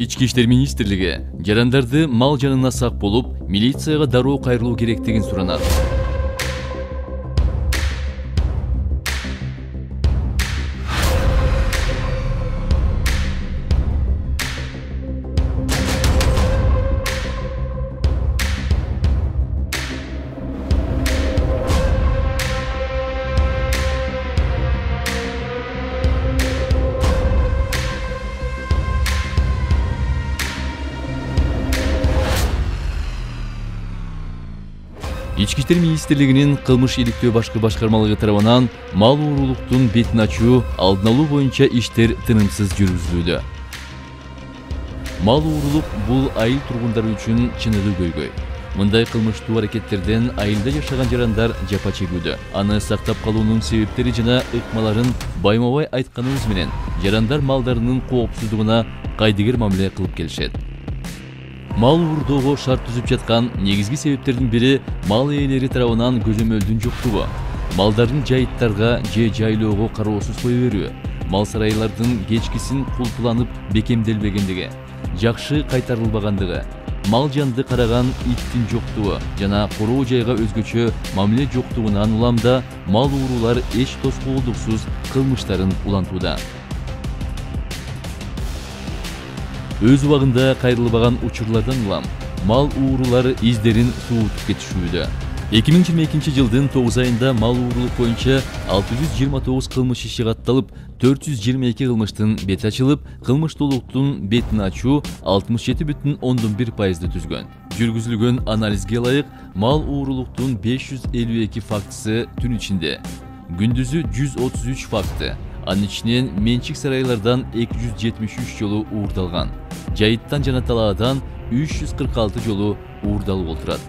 Ички иштер министрлиги жарандарды мал жанына сак болуп, милицияга дароо кайрылуу керектигин суранат. Ички иштер министрлигинин кылмыш иликтөө башкы башкармалыгы тарабынан мал уурулуктун бетин ачуу, алдын алуу боюнча иштер тынымсыз жүргүзүлүүдө. Мал уурулук бул айыл тургундары үчүн чыныгы көйгөй. Мындай кылмыштуу аракеттерден айылда жашаган жарандар жапа чегүүдө. Аны сактап калуунун себептери жана ыкмаларын байма-бай айтканыбыз менен жарандар малдарынын коопсуздугуна кайдыгер мамиле кылып келишет. Мал уурдоого шарт түзүп жаткан негизги себептердин бири мал ээлери тарабынан көзөмөлдүн жоктугу, малдардын жайыттарга же жайлоого кароосуз кое берүү, мал сарайлардын кечкисин кулпуланып бекемделбегендиги, жакшы кайтарылбагандыгы, мал жанды караган иттин жоктугу жана короо жайга өзгөчө мамиле жоктугунан улам да мал уурулар эч тоскоолдуксуз кылмыштарын улантууда. Өз убагында кайрылбаган учурлардан улам мал уурулар издерин суутуп кетишүүдө. 2022 жылдын 9 айында мал уурулук боюнча 629 кылмыш иши катталып, 422 кылмыштын бети ачылып, кылмыштуулуктун бетин ачуу 67,1%ды түзгөн. Жүргүзүлгөн анализге ылайык мал уурулуктун 552 фактысы түн ичинде, күндүзү 133 факты, анын ичинен менчик сарайлардан 273 жолу уурдалган, жайыттан жана талаадан 346 жолу уурдалып отурат.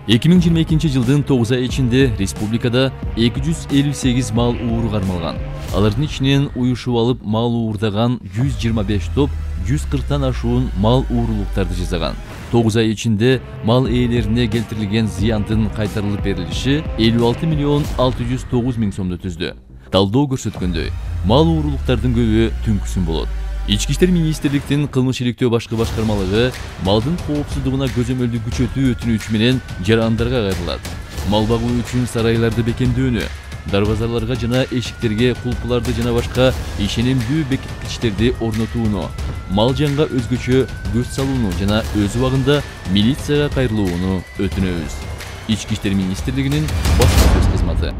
2022 жылдын 9 ай ичинде республикада 258 мал ууру кармалган. Алардын ичинен уюшуп алып мал уурдаган 125 топ 140тан ашуун мал уурулуктарды жасаган. 9 ай ичинде мал ээлерине келтирилген зыяндын кайтарылып берилиши 56,609 миң сомду түздү. Талдоо көрсөткөндөй, мал уурулуктардын көбү түнкүсүн болот. Ички иштер министрликтин кылмыш иликтөө башкы башкармалыгы малдын коопсуздугуна көзөмөлдү күчөтүү өтүнүчү менен жарандарга кайрылат. Мал багуу үчүн сарайларды бекемдөөнү, дарбазаларга жана эшиктерге кулпуларды жана башка ишенимдүү бекиткичтерди орнотууну, мал жанга өзгөчө көз салууну жана өз убагында милицияга кайрылууну өтүнөбүз. Ички иштер министрлигинин баспасөз кызматы.